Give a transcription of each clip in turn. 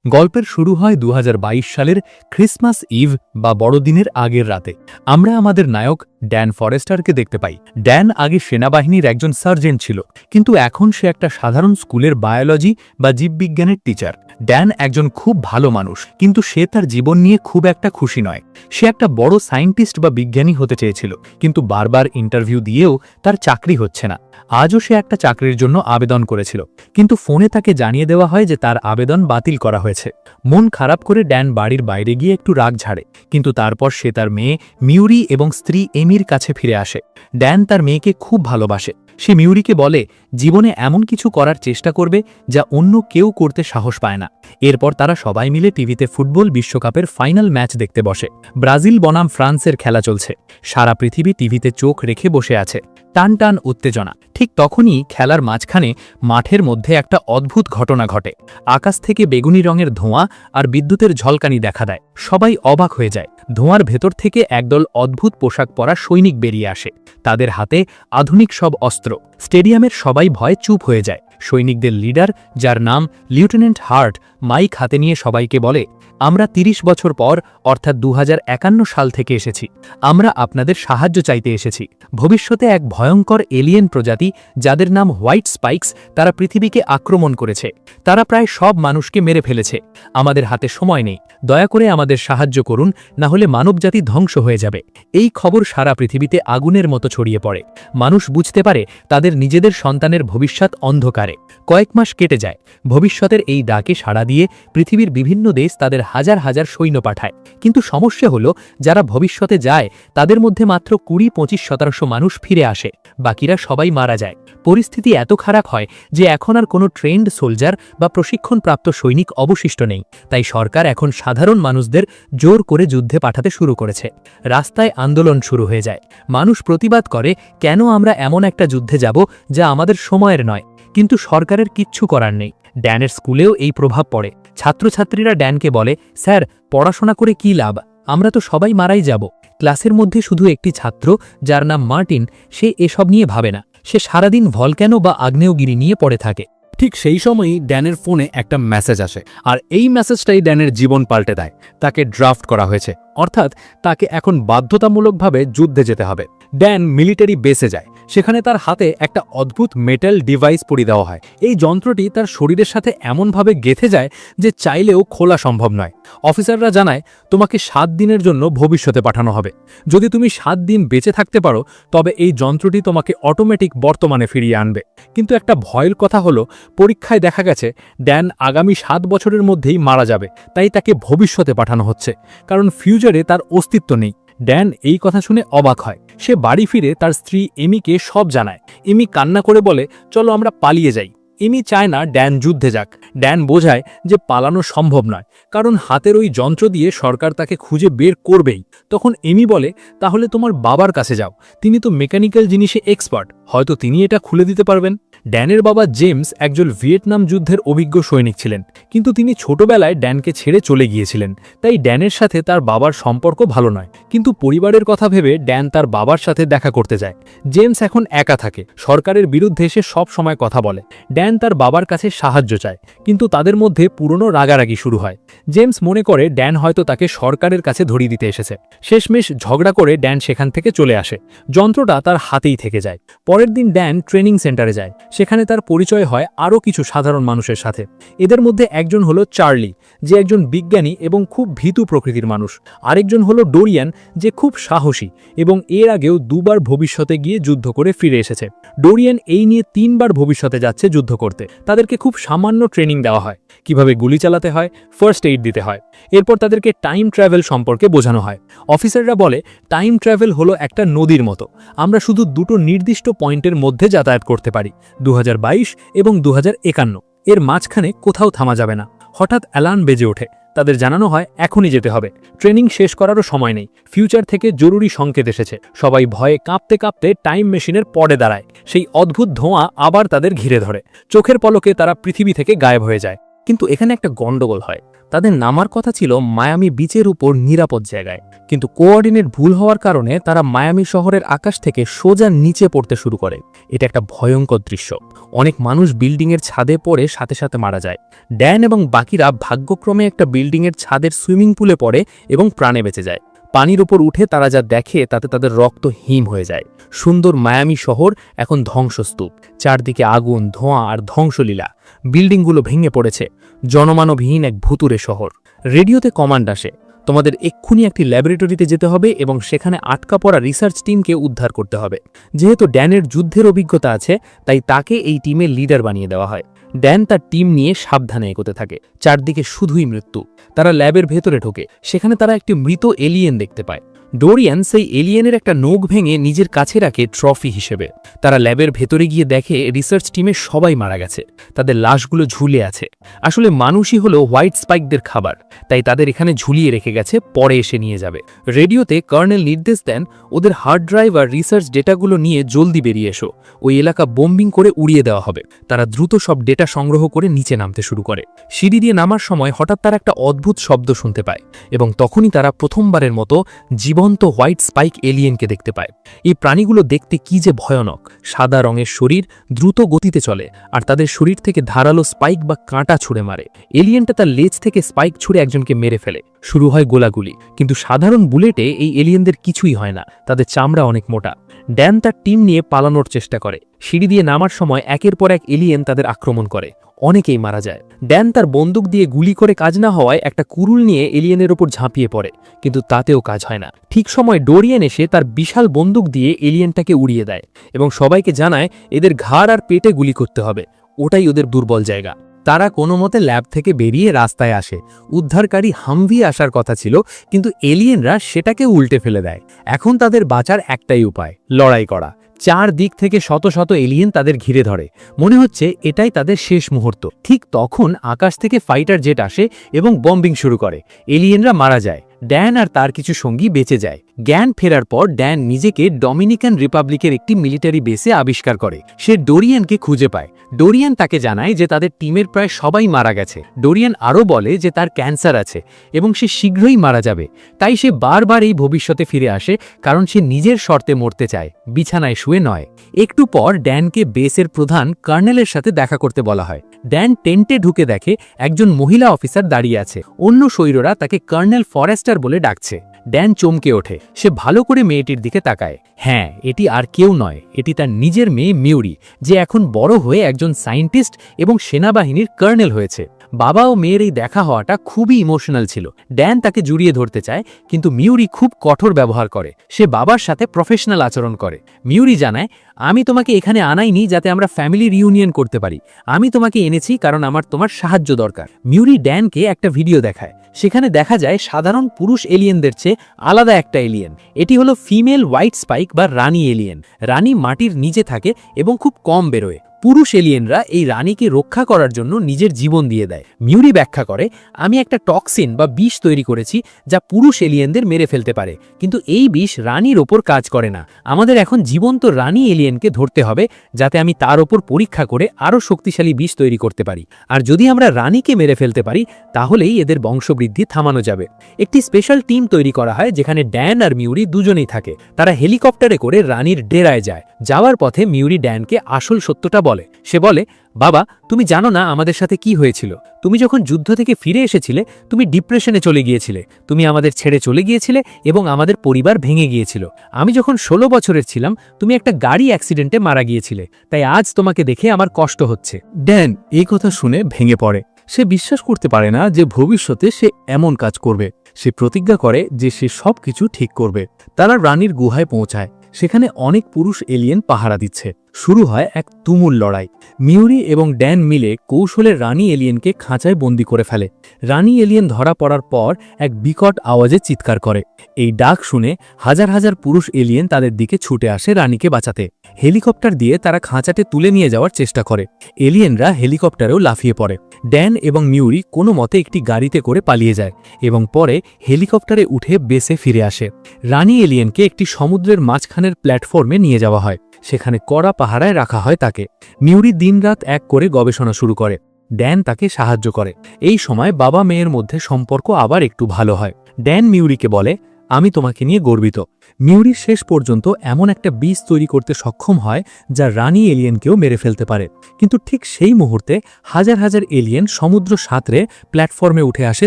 গল্পের শুরু হয় ২০২২ সালের ক্রিসমাস ইভ বা বড়দিনের আগের রাতে। আমরা আমাদের নায়ক ড্যান ফরেস্টারকে দেখতে পাই। ড্যান আগে সেনাবাহিনীর একজন সার্জেন্ট ছিল, কিন্তু এখন সে একটা সাধারণ স্কুলের বায়োলজি বা জীববিজ্ঞানের টিচার। ড্যান একজন খুব ভালো মানুষ, কিন্তু সে তার জীবন নিয়ে খুব একটা খুশি নয়। সে একটা বড় সায়েন্টিস্ট বা বিজ্ঞানী হতে চেয়েছিল, কিন্তু বারবার ইন্টারভিউ দিয়েও তার চাকরি হচ্ছে না। আজও সে একটা চাকরির জন্য আবেদন করেছিল, কিন্তু ফোনে তাকে জানিয়ে দেওয়া হয় যে তার আবেদন বাতিল করা হয়েছে। মন খারাপ করে ড্যান বাড়ির বাইরে গিয়ে একটু রাগ ঝাড়ে, কিন্তু তারপর সে তার মেয়ে মিউরি এবং স্ত্রী এমির কাছে ফিরে আসে। ড্যান তার মেয়েকে খুব ভালোবাসে। সে মিউরিকে বলে জীবনে এমন কিছু করার চেষ্টা করবে যা অন্য কেউ করতে সাহস পায় না। এরপর তারা সবাই মিলে টিভিতে ফুটবল বিশ্বকাপের ফাইনাল ম্যাচ দেখতে বসে। ব্রাজিল বনাম ফ্রান্সের খেলা চলছে। সারা পৃথিবী টিভিতে চোখ রেখে বসে আছে, টান টান উত্তেজনা। ঠিক তখনই খেলার মাঝখানে মাঠের মধ্যে একটা অদ্ভুত ঘটনা ঘটে। আকাশ থেকে বেগুনি রঙের ধোঁয়া আর বিদ্যুতের ঝলকানি দেখা দেয়। সবাই অবাক হয়ে যায়। ধোঁয়ার ভেতর থেকে একদল অদ্ভুত পোশাক পরা সৈনিক বেরিয়ে আসে। তাদের হাতে আধুনিক সব অস্ত্র। স্টেডিয়ামের সবাই ভয়ে চুপ হয়ে যায়। সৈনিকদের লিডার, যার নাম লেফটেন্যান্ট হার্ট, মাইক হাতে নিয়ে সবাইকে বলে, আমরা ৩০ বছর পর অর্থাৎ ২০৫১ সাল থেকে এসেছি। আমরা আপনাদের সাহায্য চাইতে এসেছি। ভবিষ্যতে এক ভয়ঙ্কর এলিয়েন প্রজাতি, যাদের নাম হোয়াইট স্পাইকস, তারা পৃথিবীকে আক্রমণ করেছে। তারা প্রায় সব মানুষকে মেরে ফেলেছে। আমাদের হাতে সময় নেই। দয়া করে আমাদের সাহায্য করুন, না হলে মানবজাতি ধ্বংস হয়ে যাবে। এই খবর সারা পৃথিবীতে আগুনের মতো ছড়িয়ে পড়ে। মানুষ বুঝতে পারে তাদের নিজেদের সন্তানের ভবিষ্যৎ অন্ধকারে। কয়েক মাস কেটে যায়। ভবিষ্যতের এই ডাকে সাড়া দিয়ে পৃথিবীর বিভিন্ন দেশ তাদের হাজার হাজার সৈন্য পাঠায়। কিন্তু সমস্যা হলো, যারা ভবিষ্যতে যায় তাদের মধ্যে মাত্র ২০-২৫% মানুষ ফিরে আসে। বাকিরা সবাই মারা যায়। পরিস্থিতি এত খারাপ হয় যে এখন আর কোনো ট্রেন্ড সোলজার বা প্রশিক্ষণপ্রাপ্ত সৈনিক অবশিষ্ট নেই। তাই সরকার এখন সাধারণ মানুষদের জোর করে যুদ্ধে পাঠাতে শুরু করেছে। রাস্তায় আন্দোলন শুরু হয়ে যায়। মানুষ প্রতিবাদ করে, কেন আমরা এমন একটা যুদ্ধে যাব যা আমাদের সময়ের নয়। কিন্তু সরকারের কিচ্ছু করার নেই। ড্যানের স্কুলেও এই প্রভাব পড়ে। ছাত্রছাত্রীরা ড্যানকে বলে, স্যার, পড়াশোনা করে কি লাভ? আমরা তো সবাই মারাই যাব। ক্লাসের মধ্যে শুধু একটি ছাত্র, যার নাম মার্টিন, সে এসব নিয়ে ভাবে না। সে সারাদিন ভলক্যানো বা আগ্নেয়গিরি নিয়ে পড়ে থাকে। ঠিক সেই সময়ই ড্যানের ফোনে একটা মেসেজ আসে, আর এই মেসেজটাই ড্যানের জীবন পাল্টে দেয়। তাকে ড্রাফট করা হয়েছে, অর্থাৎ তাকে এখন বাধ্যতামূলকভাবে যুদ্ধে যেতে হবে। ড্যান মিলিটারি বেসে যায়। সেখানে তার হাতে একটা অদ্ভুত মেটাল ডিভাইস পরিয়ে দেওয়া হয়। এই যন্ত্রটি তার শরীরের সাথে এমনভাবে গেঁথে যায় যে চাইলেও খোলা সম্ভব নয়। অফিসাররা জানায়, তোমাকে ৭ দিনের জন্য ভবিষ্যতে পাঠানো হবে। যদি তুমি ৭ দিন বেঁচে থাকতে পারো, তবে এই যন্ত্রটি তোমাকে অটোমেটিক বর্তমানে ফিরিয়ে আনবে। কিন্তু একটা ভয়ের কথা হলো, পরীক্ষায় দেখা গেছে ড্যান আগামী ৭ বছরের মধ্যেই মারা যাবে। তাই তাকে ভবিষ্যতে পাঠানো হচ্ছে, কারণ ফিউচারে তার অস্তিত্ব নেই। ড্যান এই কথা শুনে অবাক হয়। সে বাড়ি ফিরে তার স্ত্রী এমিকে সব জানায়। এমি কান্না করে বলে, চলো আমরা পালিয়ে যাই। এমি চায় না ড্যান যুদ্ধে যাক। ড্যান বোঝায় যে পালানো সম্ভব নয়, কারণ হাতের ওই যন্ত্র দিয়ে সরকার তাকে খুঁজে বের করবেই। তখন এমি বলে, তাহলে তোমার বাবার কাছে যাও, তিনি তো মেকানিক্যাল জিনিসে এক্সপার্ট, হয়তো তিনি এটা খুলে দিতে পারবেন। ড্যানের বাবা জেমস একজন ভিয়েতনাম যুদ্ধের অভিজ্ঞ সৈনিক ছিলেন, কিন্তু তিনি ছোটবেলায় ড্যানকে ছেড়ে চলে গিয়েছিলেন। তাই ড্যানের সাথে তার বাবার সম্পর্ক ভালো নয়। কিন্তু পরিবারের কথা ভেবে ড্যান তার বাবার সাথে দেখা করতে যায়। জেমস এখন একা থাকে। সরকারের বিরুদ্ধে সে সব সময় কথা বলে। ড্যান তার বাবার কাছে সাহায্য চায়, কিন্তু তাদের মধ্যে পুরনো রাগারাগি শুরু হয়। জেমস মনে করে ড্যান হয়তো তাকে সরকারের কাছে ধরিয়ে দিতে এসেছে। শেষমেশ ঝগড়া করে ড্যান সেখান থেকে চলে আসে। যন্ত্রটা তার হাতেই থেকে যায়। পরের দিন ড্যান ট্রেনিং সেন্টারে যায়। সেখানে তার পরিচয় হয় আরও কিছু সাধারণ মানুষের সাথে। এদের মধ্যে একজন হলো চার্লি, যে একজন বিজ্ঞানী এবং খুব ভীতু প্রকৃতির মানুষ। আরেকজন হলো ডোরিয়ান, যে খুব সাহসী এবং এর আগেও ২বার ভবিষ্যতে গিয়ে যুদ্ধ করে ফিরে এসেছে। ডোরিয়ান এই নিয়ে ৩বার ভবিষ্যতে যাচ্ছে যুদ্ধ করতে। তাদেরকে খুব সামান্য ট্রেনিং দেওয়া হয়, কিভাবে গুলি চালাতে হয়, ফার্স্ট এইড দিতে হয়। এরপর তাদেরকে টাইম ট্রাভেল সম্পর্কে বোঝানো হয়। অফিসাররা বলে, টাইম ট্রাভেল হলো একটা নদীর মতো। আমরা শুধু দুটো নির্দিষ্ট পয়েন্টের মধ্যে যাতায়াত করতে পারি, ২০২২ এবং ২০৫১। এর মাঝখানে কোথাও থামা যাবে না। হঠাৎ অ্যালার্ম বেজে ওঠে। তাদের জানানো হয় এখনই যেতে হবে। ট্রেনিং শেষ করারও সময় নেই। ফিউচার থেকে জরুরি সংকেত এসেছে। সবাই ভয়ে কাঁপতে কাঁপতে টাইম মেশিনের পরে দাঁড়ায়। সেই অদ্ভুত ধোঁয়া আবার তাদের ঘিরে ধরে। চোখের পলকে তারা পৃথিবী থেকে গায়েব হয়ে যায়। কিন্তু এখানে একটা গন্ডগোল হয়। তাদের নামার কথা ছিল মায়ামি বিচের উপর নিরাপদ জায়গায়, কিন্তু কোঅর্ডিনেট ভুল হওয়ার কারণে তারা মায়ামি শহরের আকাশ থেকে সোজা নিচে পড়তে শুরু করে। এটা একটা ভয়ঙ্কর দৃশ্য। অনেক মানুষ বিল্ডিংয়ের ছাদে পড়ে সাথে সাথে মারা যায়। ড্যান এবং বাকিরা ভাগ্যক্রমে একটা বিল্ডিংয়ের ছাদের সুইমিং পুলে পড়ে এবং প্রাণে বেঁচে যায়। পানির ওপর উঠে তারা যা দেখে তাতে তাদের রক্ত হিম হয়ে যায়। সুন্দর মায়ামি শহর এখন ধ্বংসস্তূপ, চারদিকে আগুন, ধোঁয়া আর ধ্বংসলীলা। বিল্ডিংগুলো ভেঙে পড়েছে, জনমানবহীন এক ভুতুরে শহর। রেডিওতে কমান্ড আসে, তোমাদের এক্ষুনি একটি ল্যাবরেটরিতে যেতে হবে এবং সেখানে আটকা পড়া রিসার্চ টিমকে উদ্ধার করতে হবে। যেহেতু ড্যানের যুদ্ধের অভিজ্ঞতা আছে, তাই তাকে এই টিমের লিডার বানিয়ে দেওয়া হয়। ড্যান তার টিম নিয়ে সাবধানে এগোতে থাকে। চারদিকে শুধুই মৃত্যু। তারা ল্যাবের ভেতরে ঢোকে, সেখানে তারা একটি মৃত এলিয়েন দেখতে পায়। ডোরিয়ান সেই এলিয়েনের একটা নখ ভেঙে নিজের কাছে রাখে ট্রফি হিসেবে। তারা ল্যাবের ভেতরে গিয়ে দেখে রিসার্চ টিমের সবাই মারা গেছে, তাদের লাশগুলো ঝুলে আছে। আসলে মানুষই হলো হোয়াইট স্পাইকদের খাবার, তাই তাদের এখানে ঝুলিয়ে রেখে গেছে, পরে এসে নিয়ে যাবে। রেডিওতে কর্নেল নির্দেশ দেন, ওদের হার্ড ড্রাইভ আর রিসার্চ ডেটাগুলো নিয়ে জলদি বেরিয়ে এসো, ওই এলাকা বোম্বিং করে উড়িয়ে দেওয়া হবে। তারা দ্রুত সব ডেটা সংগ্রহ করে নিচে নামতে শুরু করে। সিঁড়ি দিয়ে নামার সময় হঠাৎ তারা একটা অদ্ভুত শব্দ শুনতে পায় এবং তখনই তারা প্রথমবারের মতো জীবন্ত হোয়াইট স্পাইক এলিয়েনকে দেখতে পায়। এই প্রাণীগুলো দেখতে কি যে ভয়ানক। সাদা রঙের শরীর, দ্রুত গতিতে চলে, আর তাদের শরীর থেকে ধারালো স্পাইক বা কাঁটা ছুঁড়ে মারে। এলিয়েনটা তার লেজ থেকে স্পাইক ছুঁড়ে একজনকে মেরে ফেলে। শুরু হয় গোলাগুলি, কিন্তু সাধারণ বুলেটে এই এলিয়েনদের কিছুই হয় না, তাদের চামড়া অনেক মোটা। ড্যান তার টিম নিয়ে পালানোর চেষ্টা করে। সিঁড়ি দিয়ে নামার সময় একের পর এক এলিয়েন তাদের আক্রমণ করে, অনেকেই মারা যায়। ড্যান তার বন্দুক দিয়ে গুলি করে কাজ না হওয়ায় একটা কুরুল নিয়ে এলিয়েনের ওপর ঝাঁপিয়ে পড়ে, কিন্তু তাতেও কাজ হয় না। ঠিক সময় ডোরিয়ান এসে তার বিশাল বন্দুক দিয়ে এলিয়েনটাকে উড়িয়ে দেয় এবং সবাইকে জানায় এদের ঘাড় আর পেটে গুলি করতে হবে, ওটাই ওদের দুর্বল জায়গা। তারা কোনো মতে ল্যাব থেকে বেরিয়ে রাস্তায় আসে। উদ্ধারকারী হামভি আসার কথা ছিল, কিন্তু এলিয়েনরা সেটাকে উল্টে ফেলে দেয়। এখন তাদের বাঁচার একটাই উপায়, লড়াই করা। চার দিক থেকে শত শত এলিয়েন তাদের ঘিরে ধরে, মনে হচ্ছে এটাই তাদের শেষ মুহূর্ত। ঠিক তখন আকাশ থেকে ফাইটার জেট আসে এবং বম্বিং শুরু করে। এলিয়েনরা মারা যায়, ড্যান আর তার কিছু সঙ্গী বেঁচে যায়। জ্ঞান ফেরার পর ড্যান নিজেকে ডমিনিকান রিপাবলিকের একটি মিলিটারি বেসে আবিষ্কার করে। সে ডোরিয়ানকে খুঁজে পায়। ডোরিয়ান তাকে জানায় যে তাদের টিমের প্রায় সবাই মারা গেছে। ডোরিয়ান আরও বলে যে তার ক্যান্সার আছে এবং সে শীঘ্রই মারা যাবে, তাই সে বারবার এই ভবিষ্যতে ফিরে আসে, কারণ সে নিজের শর্তে মরতে চায়, বিছানায় শুয়ে নয়। একটু পর ড্যানকে বেসের প্রধান কর্নেলের সাথে দেখা করতে বলা হয়। ড্যান টেন্টে ঢুকে দেখে একজন মহিলা অফিসার দাঁড়িয়ে আছে। অন্য সৈন্যরা তাকে কর্নেল ফরেস্টার বলে ডাকছে। ড্যান চমকে ওঠে, সে ভালো করে মেয়েটির দিকে তাকায়। হ্যাঁ, এটি আর কেউ নয়, এটি তার নিজের মেয়ে মিউরি, যে এখন বড় হয়ে একজন সায়েন্টিস্ট এবং সেনাবাহিনীর কর্নেল হয়েছে। বাবা ও মেয়ের এই দেখা হওয়াটা খুবই ইমোশনাল ছিল। ড্যান তাকে জড়িয়ে ধরতে চায়, কিন্তু মিউরি খুব কঠোর ব্যবহার করে। সে বাবার সাথে প্রফেশনাল আচরণ করে। মিউরি জানায়, আমি তোমাকে এখানে আনাইনি যাতে আমরা ফ্যামিলি রিউনিয়ন করতে পারি, আমি তোমাকে এনেছি কারণ আমার তোমার সাহায্য দরকার। মিউরি ড্যানকে একটা ভিডিও দেখায়, সেখানে দেখা যায় সাধারণ পুরুষ এলিয়েনদের চেয়ে আলাদা একটা এলিয়েন। এটি হলো ফিমেল হোয়াইট স্পাইক বা রানী এলিয়েন। রানী মাটির নিচে থাকে এবং খুব কম বেরোয়। পুরুষ এলিয়েনরা এই রানীকে রক্ষা করার জন্য নিজের জীবন দিয়ে দেয়। মিউরি ব্যাখ্যা করে, আমি একটা টক্সিন বা বিষ তৈরি করেছি যা পুরুষ এলিয়েনদের মেরে ফেলতে পারে, কিন্তু এই বিষ রানীর ওপর কাজ করে না। আমাদের এখন জীবন্ত রানী এলিয়েনকে ধরতে হবে, যাতে আমি তার ওপর পরীক্ষা করে আরও শক্তিশালী বিষ তৈরি করতে পারি। আর যদি আমরা রানীকে মেরে ফেলতে পারি, তাহলেই এদের বংশবৃদ্ধি থামানো যাবে। একটি স্পেশাল টিম তৈরি করা হয়, যেখানে ড্যান আর মিউরি দুজনেই থাকে। তারা হেলিকপ্টারে করে রানীর ডেরায় যায়। যাওয়ার পথে মিউরি ড্যানকে আসল সত্যটা বলে। সে বলে, বাবা, তুমি জানো না আমাদের সাথে কি হয়েছিল। তুমি যখন যুদ্ধ থেকে ফিরে এসেছিলে, তুমি ডিপ্রেশনে চলে গিয়েছিলে, তুমি আমাদের ছেড়ে চলে গিয়েছিলে এবং আমাদের পরিবার ভেঙে গিয়েছিল। আমি যখন 16 বছরের ছিলাম, তুমি একটা গাড়ি অ্যাক্সিডেন্টে মারা গিয়েছিলে, তাই আজ তোমাকে দেখে আমার কষ্ট হচ্ছে। ড্যান এই কথা শুনে ভেঙে পড়ে। সে বিশ্বাস করতে পারে না যে ভবিষ্যতে সে এমন কাজ করবে। সে প্রতিজ্ঞা করে যে সে সবকিছু ঠিক করবে। তারা রানীর গুহায় পৌঁছায়। সেখানে অনেক পুরুষ এলিয়েন পাহারা দিচ্ছে। শুরু হয় এক তুমুল লড়াই। মিউরি এবং ড্যান মিলে কৌশলে রানী এলিয়েনকে খাঁচায় বন্দি করে ফেলে। রানী এলিয়েন ধরা পড়ার পর এক বিকট আওয়াজে চিৎকার করে। এই ডাক শুনে হাজার হাজার পুরুষ এলিয়েন তাদের দিকে ছুটে আসে রানীকে বাঁচাতে। হেলিকপ্টার দিয়ে তারা খাঁচাতে তুলে নিয়ে যাওয়ার চেষ্টা করে। এলিয়েনরা হেলিকপ্টারেও লাফিয়ে পড়ে। ড্যান এবং মিউরি কোনো মতে একটি গাড়িতে করে পালিয়ে যায় এবং পরে হেলিকপ্টারে উঠে বেসে ফিরে আসে। রানী এলিয়েনকে একটি সমুদ্রের মাঝখানের প্ল্যাটফর্মে নিয়ে যাওয়া হয়। সেখানে কড়া পাহারায় রাখা হয় তাকে। মিউরি দিনরাত এক করে গবেষণা শুরু করে। ড্যান তাকে সাহায্য করে। এই সময় বাবা মেয়ের মধ্যে সম্পর্ক আবার একটু ভালো হয়। ড্যান মিউরিকে বলে, আমি তোমাকে নিয়ে গর্বিত। মিউরি শেষ পর্যন্ত এমন একটা বীজ তৈরি করতে সক্ষম হয় যা রানী এলিয়েনকেও মেরে ফেলতে পারে। কিন্তু ঠিক সেই মুহূর্তে হাজার হাজার এলিয়েন সমুদ্র সাঁতরে প্ল্যাটফর্মে উঠে আসে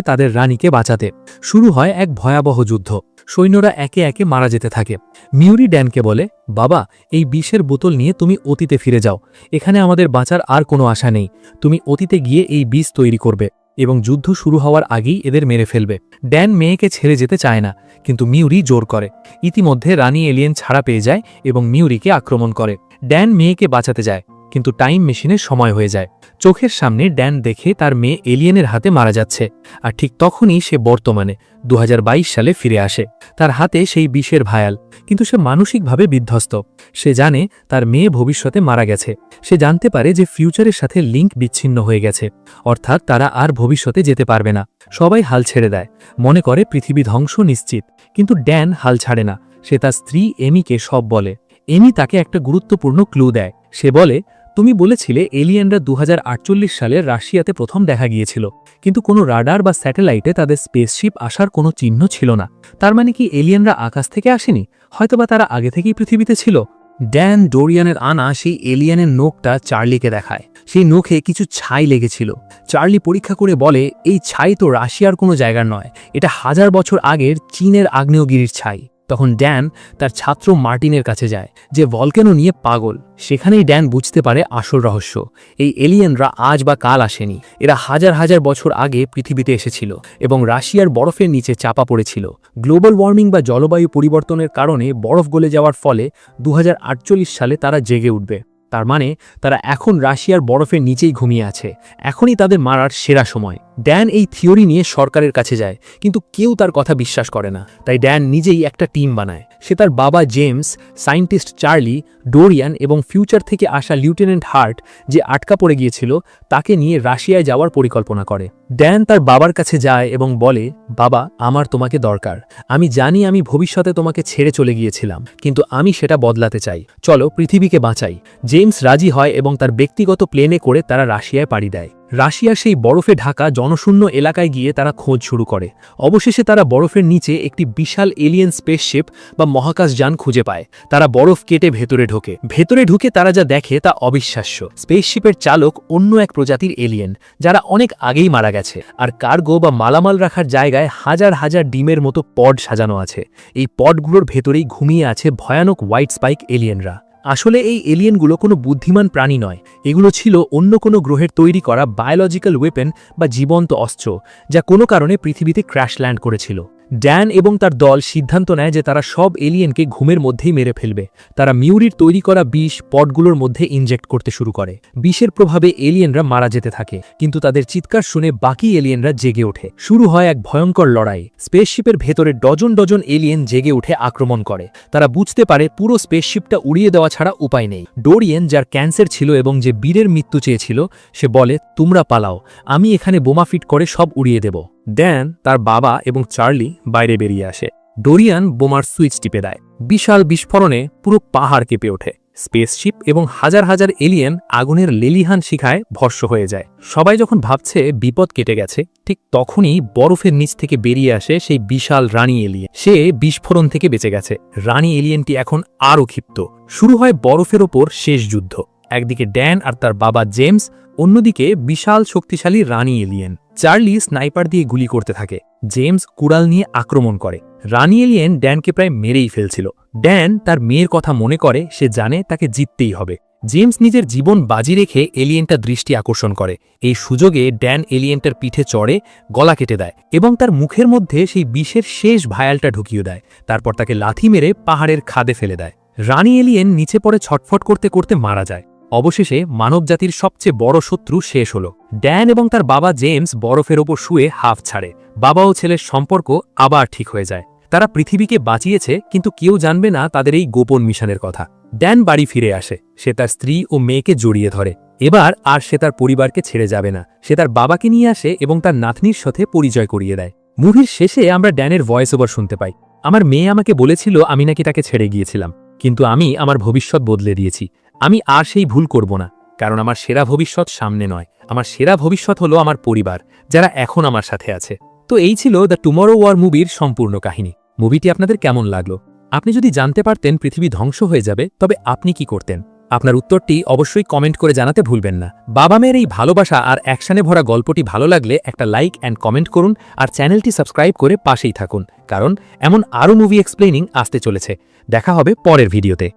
তাদের রানীকে বাঁচাতে। শুরু হয় এক ভয়াবহ যুদ্ধ। সৈন্যরা একে একে মারা যেতে থাকে। মিউরি ড্যানকে বলে, বাবা, এই বিষের বোতল নিয়ে তুমি অতীতে ফিরে যাও। এখানে আমাদের বাঁচার আর কোনো আশা নেই। তুমি অতীতে গিয়ে এই বীজ তৈরি করবে এবং যুদ্ধ শুরু হওয়ার আগেই এদের মেরে ফেলবে। ড্যান মেয়েকে ছেড়ে যেতে চায় না, কিন্তু মিউরি জোর করে। ইতিমধ্যে রানী এলিয়েন ছাড়া পেয়ে যায় এবং মিউরিকে আক্রমণ করে। ড্যান মেয়েকে বাঁচাতে যায়, কিন্তু টাইম মেশিনের সময় হয়ে যায়। চোখের সামনে ড্যান দেখে তার মেয়ে এলিয়েনের হাতে মারা যাচ্ছে, আর ঠিক তখনই সে বর্তমানে 2022 সালে ফিরে আসে। তার হাতে সেই বিষের ভায়াল, কিন্তু সে মানসিকভাবে বিধ্বস্ত। সে জানে তার মেয়ে ভবিষ্যতে মারা গেছে। সে জানতে পারে যে ফিউচারের সাথে লিঙ্ক বিচ্ছিন্ন হয়ে গেছে, অর্থাৎ তারা আর ভবিষ্যতে যেতে পারবে না। সবাই হাল ছেড়ে দেয়, মনে করে পৃথিবী ধ্বংস নিশ্চিত। কিন্তু ড্যান হাল ছাড়ে না। সে তার স্ত্রী এমিকে সব বলে। এমি তাকে একটা গুরুত্বপূর্ণ ক্লু দেয়। সে বলে, তুমি বলেছিলে এলিয়েনরা 2048 সালে রাশিয়াতে প্রথম দেখা গিয়েছিল, কিন্তু কোনো রাডার বা স্যাটেলাইটে তাদের স্পেসশিপ আসার কোনো চিহ্ন ছিল না। তার মানে কি এলিয়েনরা আকাশ থেকে আসেনি? হয়তোবা তারা আগে থেকেই পৃথিবীতে ছিল। ড্যান ডোরিয়ানের আনা সেই এলিয়েনের নোখটা চার্লিকে দেখায়। সেই নোখে কিছু ছাই লেগেছিল। চার্লি পরীক্ষা করে বলে, এই ছাই তো রাশিয়ার কোনো জায়গার নয়, এটা 1000 বছর আগের চীনের আগ্নেয়গিরির ছাই। তখন ড্যান তার ছাত্র মার্টিনের কাছে যায়, যে ভলকেনো নিয়ে পাগল। সেখানেই ড্যান বুঝতে পারে আসল রহস্য। এই এলিয়েনরা আজ বা কাল আসেনি, এরা হাজার হাজার বছর আগে পৃথিবীতে এসেছিল এবং রাশিয়ার বরফের নিচে চাপা পড়েছিল। গ্লোবাল ওয়ার্মিং বা জলবায়ু পরিবর্তনের কারণে বরফ গলে যাওয়ার ফলে 2048 সালে তারা জেগে উঠবে। তার মানে তারা এখন রাশিয়ার বরফের নিচেই ঘুমিয়ে আছে। এখনই তাদের মারার সেরা সময়। ড্যান এই থিওরি নিয়ে সরকারের কাছে যায়, কিন্তু কেউ তার কথা বিশ্বাস করে না। তাই ড্যান নিজেই একটা টিম বানায়। সে তার বাবা জেমস, সায়েন্টিস্ট চার্লি, ডোরিয়ান এবং ফিউচার থেকে আসা লিউটেন্যান্ট হার্ট, যে আটকা পড়ে গিয়েছিল, তাকে নিয়ে রাশিয়ায় যাওয়ার পরিকল্পনা করে। ড্যান তার বাবার কাছে যায় এবং বলে, বাবা, আমার তোমাকে দরকার। আমি জানি আমি ভবিষ্যতে তোমাকে ছেড়ে চলে গিয়েছিলাম, কিন্তু আমি সেটা বদলাতে চাই। চলো পৃথিবীকে বাঁচাই। জেমস রাজি হয় এবং তার ব্যক্তিগত প্লেনে করে তারা রাশিয়ায় পাড়ি দেয়। রাশিয়ার সেই বরফে ঢাকা জনশূন্য এলাকায় গিয়ে তারা খোঁজ শুরু করে। অবশেষে তারা বরফের নিচে একটি বিশাল এলিয়েন স্পেসশিপ বা মহাকাশযান খুঁজে পায়। তারা বরফ কেটে ভেতরে ঢুকে তারা যা দেখে তা অবিশ্বাস্য। স্পেসশিপের চালক অন্য এক প্রজাতির এলিয়েন, যারা অনেক আগেই মারা গেছে। আর কার্গো বা মালামাল রাখার জায়গায় হাজার হাজার ডিমের মতো পড সাজানো আছে। এই পডগুলোর ভেতরেই ঘুমিয়ে আছে ভয়ানক হোয়াইট স্পাইক এলিয়েনরা। আসলে এই এলিয়েনগুলো কোনো বুদ্ধিমান প্রাণী নয়, এগুলো ছিল অন্য কোনো গ্রহের তৈরি করা বায়োলজিক্যাল ওয়েপেন বা জীবন্ত অস্ত্র, যা কোনো কারণে পৃথিবীতে ক্র্যাশ ল্যান্ড করেছিল। ড্যান এবং তার দল সিদ্ধান্ত নেয় যে তারা সব এলিয়েনকে ঘুমের মধ্যেই মেরে ফেলবে। তারা মিউরির তৈরি করা বিষ পডগুলোর মধ্যে ইনজেক্ট করতে শুরু করে। বিষের প্রভাবে এলিয়েনরা মারা যেতে থাকে, কিন্তু তাদের চিৎকার শুনে বাকি এলিয়েনরা জেগে ওঠে। শুরু হয় এক ভয়ঙ্কর লড়াই। স্পেসশিপের ভেতরে ডজন ডজন এলিয়েন জেগে উঠে আক্রমণ করে। তারা বুঝতে পারে পুরো স্পেসশিপটা উড়িয়ে দেওয়া ছাড়া উপায় নেই। ডোরিয়ান, যার ক্যান্সার ছিল এবং যে বীরের মৃত্যু চেয়েছিল, সে বলে, তোমরা পালাও, আমি এখানে বোমা ফিট করে সব উড়িয়ে দেব। ড্যান, তার বাবা এবং চার্লি বাইরে বেরিয়ে আসে। ডোরিয়ান বোমার সুইচ টিপে দেয়। বিশাল বিস্ফোরণে পুরো পাহাড় কেঁপে ওঠে। স্পেসশিপ এবং হাজার হাজার এলিয়েন আগুনের লেলিহান শিখায় ভস্ম হয়ে যায়। সবাই যখন ভাবছে বিপদ কেটে গেছে, ঠিক তখনই বরফের নিচ থেকে বেরিয়ে আসে সেই বিশাল রানী এলিয়েন। সে বিস্ফোরণ থেকে বেঁচে গেছে। রানী এলিয়েনটি এখন আরও ক্ষিপ্ত। শুরু হয় বরফের ওপর শেষ যুদ্ধ। একদিকে ড্যান আর তার বাবা জেমস, অন্যদিকে বিশাল শক্তিশালী রানী এলিয়েন। চার্লি স্নাইপার দিয়ে গুলি করতে থাকে, জেমস কুড়াল নিয়ে আক্রমণ করে। রানী এলিয়েন ড্যানকে প্রায় মেরেই ফেলছিল। ড্যান তার মেয়ের কথা মনে করে, সে জানে তাকে জিততেই হবে। জেমস নিজের জীবন বাজি রেখে এলিয়েনটার দৃষ্টি আকর্ষণ করে। এই সুযোগে ড্যান এলিয়েনটার পিঠে চড়ে গলা কেটে দেয় এবং তার মুখের মধ্যে সেই বিষের শেষ ভায়ালটা ঢুকিয়ে দেয়। তারপর তাকে লাথি মেরে পাহাড়ের খাদে ফেলে দেয়। রানী এলিয়েন নিচে পড়ে ছটফট করতে করতে মারা যায়। অবশেষে মানবজাতির সবচেয়ে বড় শত্রু শেষ হলো। ড্যান এবং তার বাবা জেমস বরফের ওপর শুয়ে হাফ ছাড়ে। বাবা ও ছেলের সম্পর্ক আবার ঠিক হয়ে যায়। তারা পৃথিবীকে বাঁচিয়েছে, কিন্তু কেউ জানবে না তাদের এই গোপন মিশনের কথা। ড্যান বাড়ি ফিরে আসে। সে তার স্ত্রী ও মেয়েকে জড়িয়ে ধরে। এবার আর সে তার পরিবারকে ছেড়ে যাবে না। সে তার বাবাকে নিয়ে আসে এবং তার নাতনির সাথে পরিচয় করিয়ে দেয়। মুভির শেষে আমরা ড্যানের ভয়েস ওভার শুনতে পাই। আমার মেয়ে আমাকে বলেছিল আমি নাকি তাকে ছেড়ে গিয়েছিলাম, কিন্তু আমি আমার ভবিষ্যৎ বদলে দিয়েছি। আমি আর সেই ভুল করব না। কারণ আমার সেরা ভবিষ্যৎ সামনে নয়, আমার সেরা ভবিষ্যৎ হলো আমার পরিবার, যারা এখন আমার সাথে আছে। তো এই ছিল দ্য টুমরো ওয়ার মুভির সম্পূর্ণ কাহিনী। মুভিটি আপনাদের কেমন লাগলো? আপনি যদি জানতে পারতেন পৃথিবী ধ্বংস হয়ে যাবে, তবে আপনি কি করতেন? আপনার উত্তরটি অবশ্যই কমেন্ট করে জানাতে ভুলবেন না। বাবা মেয়ের এই ভালোবাসা আর অ্যাকশনে ভরা গল্পটি ভালো লাগলে একটা লাইক অ্যান্ড কমেন্ট করুন, আর চ্যানেলটি সাবস্ক্রাইব করে পাশেই থাকুন, কারণ এমন আরও মুভি এক্সপ্লেনিং আসতে চলেছে। দেখা হবে পরের ভিডিওতে।